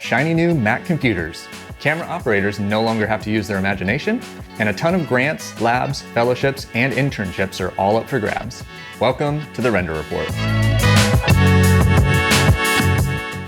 shiny new Mac computers. Camera operators no longer have to use their imagination, and a ton of grants, labs, fellowships, and internships are all up for grabs. Welcome to the Render Report.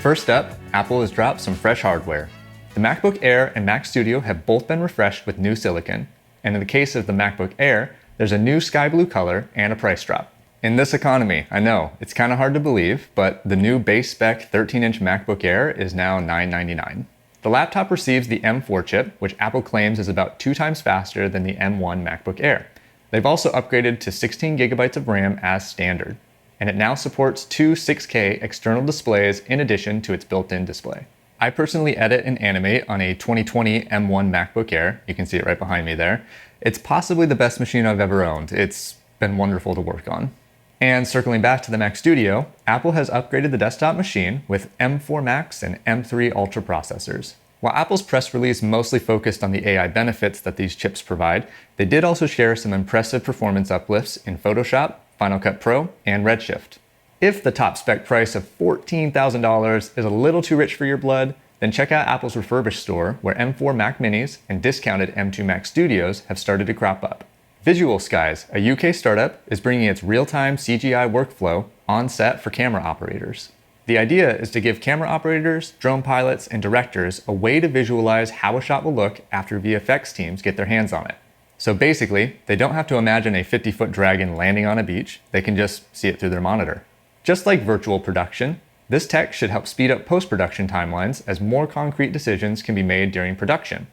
First up, Apple has dropped some fresh hardware. The MacBook Air and Mac Studio have both been refreshed with new silicon, and in the case of the MacBook Air, there's a new sky blue color and a price drop. In this economy, I know, it's kind of hard to believe, but the new base spec 13-inch MacBook Air is now $999. The laptop receives the M4 chip, which Apple claims is about 2 times faster than the M1 MacBook Air. They've also upgraded to 16 gigabytes of RAM as standard, and it now supports 2 6K external displays in addition to its built-in display. I personally edit and animate on a 2020 M1 MacBook Air. You can see it right behind me there. It's possibly the best machine I've ever owned. It's been wonderful to work on. And circling back to the Mac Studio, Apple has upgraded the desktop machine with M4 Max and M3 Ultra processors. While Apple's press release mostly focused on the AI benefits that these chips provide, they did also share some impressive performance uplifts in Photoshop, Final Cut Pro, and Redshift. If the top spec price of $14,000 is a little too rich for your blood, then check out Apple's refurbished store where M4 Mac Minis and discounted M2 Mac Studios have started to crop up. Visual Skies, a UK startup, is bringing its real-time CGI workflow on set for camera operators. The idea is to give camera operators, drone pilots, and directors a way to visualize how a shot will look after VFX teams get their hands on it. So basically, they don't have to imagine a 50-foot dragon landing on a beach, they can just see it through their monitor. Just like virtual production, this tech should help speed up post-production timelines as more concrete decisions can be made during production.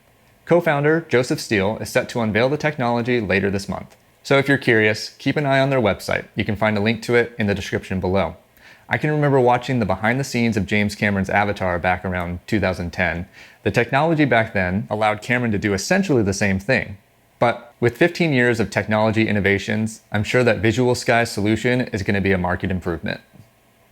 Co-founder Joseph Steele is set to unveil the technology later this month. So if you're curious, keep an eye on their website. You can find a link to it in the description below. I can remember watching the behind the scenes of James Cameron's Avatar back around 2010. The technology back then allowed Cameron to do essentially the same thing. But with 15 years of technology innovations, I'm sure that Visual Sky's solution is going to be a market improvement.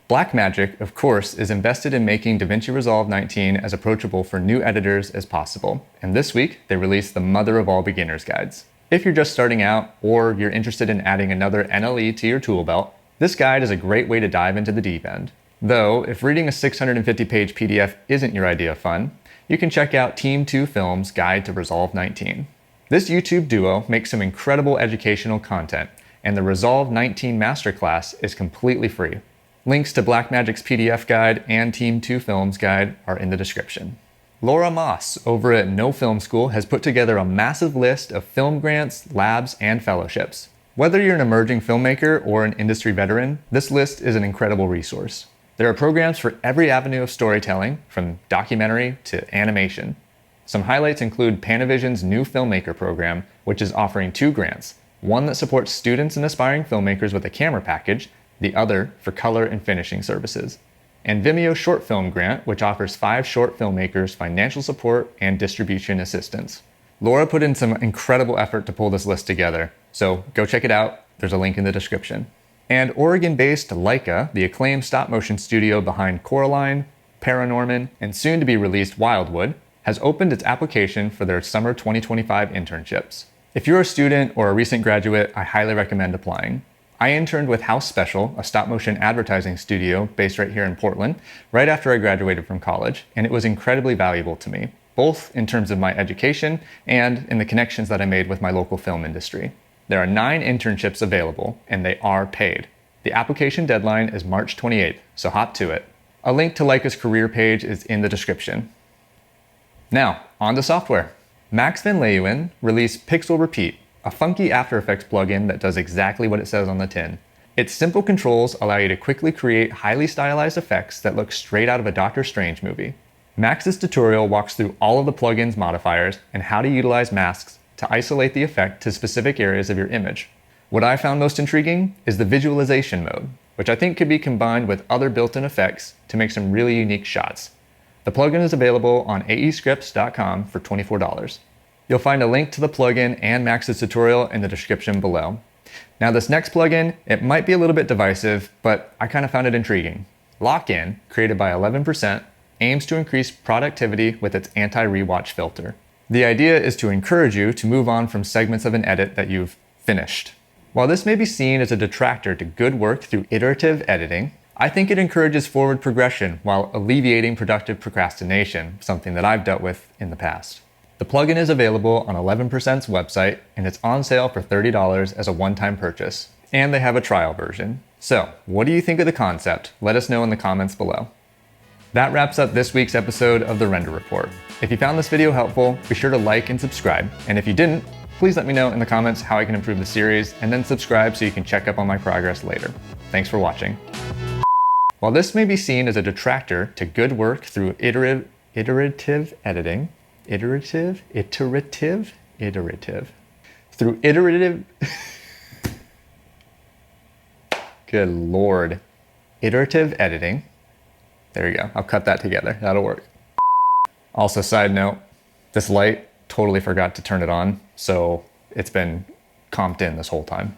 Blackmagic, of course, is invested in making DaVinci Resolve 19 as approachable for new editors as possible, and this week they released the mother of all beginners guides. If you're just starting out, or you're interested in adding another NLE to your tool belt, this guide is a great way to dive into the deep end. Though, if reading a 650-page PDF isn't your idea of fun, you can check out Team 2 Film's Guide to Resolve 19. This YouTube duo makes some incredible educational content, and the Resolve 19 Masterclass is completely free. Links to Blackmagic's PDF guide and Team 2 Film's guide are in the description. Laura Moss over at No Film School has put together a massive list of film grants, labs, and fellowships. Whether you're an emerging filmmaker or an industry veteran, this list is an incredible resource. There are programs for every avenue of storytelling, from documentary to animation. Some highlights include Panavision's new filmmaker program, which is offering 2 grants, one that supports students and aspiring filmmakers with a camera package, the other for color and finishing services. And Vimeo Short Film Grant, which offers 5 short filmmakers financial support and distribution assistance. Laura put in some incredible effort to pull this list together, so go check it out. There's a link in the description. And Oregon-based Laika, the acclaimed stop-motion studio behind Coraline, Paranorman, and soon-to-be-released Wildwood, has opened its application for their summer 2025 internships. If you're a student or a recent graduate, I highly recommend applying. I interned with House Special, a stop-motion advertising studio based right here in Portland, right after I graduated from college, and it was incredibly valuable to me, both in terms of my education and in the connections that I made with my local film industry. There are 9 internships available, and they are paid. The application deadline is March 28th, so hop to it. A link to Laika's career page is in the description. Now, on to software. Max van Leeuwen released Pixel Repeat, a funky After Effects plugin that does exactly what it says on the tin. Its simple controls allow you to quickly create highly stylized effects that look straight out of a Doctor Strange movie. Max's tutorial walks through all of the plugin's modifiers and how to utilize masks to isolate the effect to specific areas of your image. What I found most intriguing is the visualization mode, which I think could be combined with other built-in effects to make some really unique shots. The plugin is available on aescripts.com for $24. You'll find a link to the plugin and Max's tutorial in the description below. Now this next plugin, it might be a little bit divisive, but I kind of found it intriguing. Lock-in, created by 11%, aims to increase productivity with its anti-rewatch filter. The idea is to encourage you to move on from segments of an edit that you've finished. While this may be seen as a detractor to good work through iterative editing, I think it encourages forward progression while alleviating productive procrastination, something that I've dealt with in the past. The plugin is available on 11%'s website, and it's on sale for $30 as a one-time purchase. And they have a trial version. So, what do you think of the concept? Let us know in the comments below. That wraps up this week's episode of the Render Report. If you found this video helpful, be sure to like and subscribe. And if you didn't, please let me know in the comments how I can improve the series, and then subscribe so you can check up on my progress later. Thanks for watching. While this may be seen as a detractor to good work through iterative editing, through iterative, good Lord, iterative editing. There you go, I'll cut that together, that'll work. Also, side note, this light, totally forgot to turn it on, so it's been comped in this whole time.